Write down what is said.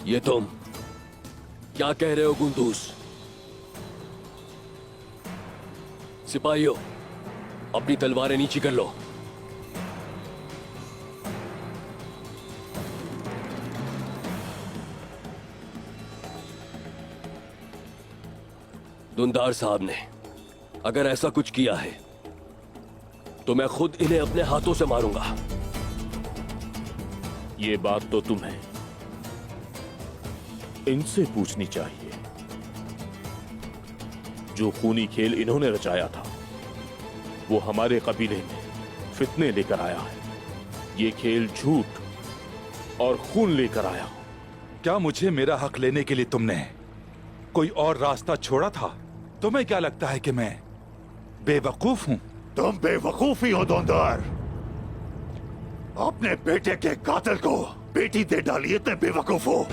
ये तुम क्या कह रहे हो गुंदूस? सिपाहियों, अपनी तलवारें नीचे कर लो। दुंदार साहब ने अगर ऐसा कुछ किया है तो मैं खुद इन्हें अपने हाथों से मारूंगा। ये बात तो तुम्हें इनसे पूछनी चाहिए। जो खूनी खेल इन्होंने रचाया था वो हमारे कबीले में फितने लेकर आया है। ये खेल झूठ और खून लेकर आया। क्या मुझे मेरा हक लेने के लिए तुमने कोई और रास्ता छोड़ा था? तुम्हें क्या लगता है कि मैं बेवकूफ हूं? तुम बेवकूफ ही हो दुंदार। अपने बेटे के कातिल को बेटी दे डाली, इतने बेवकूफ हो।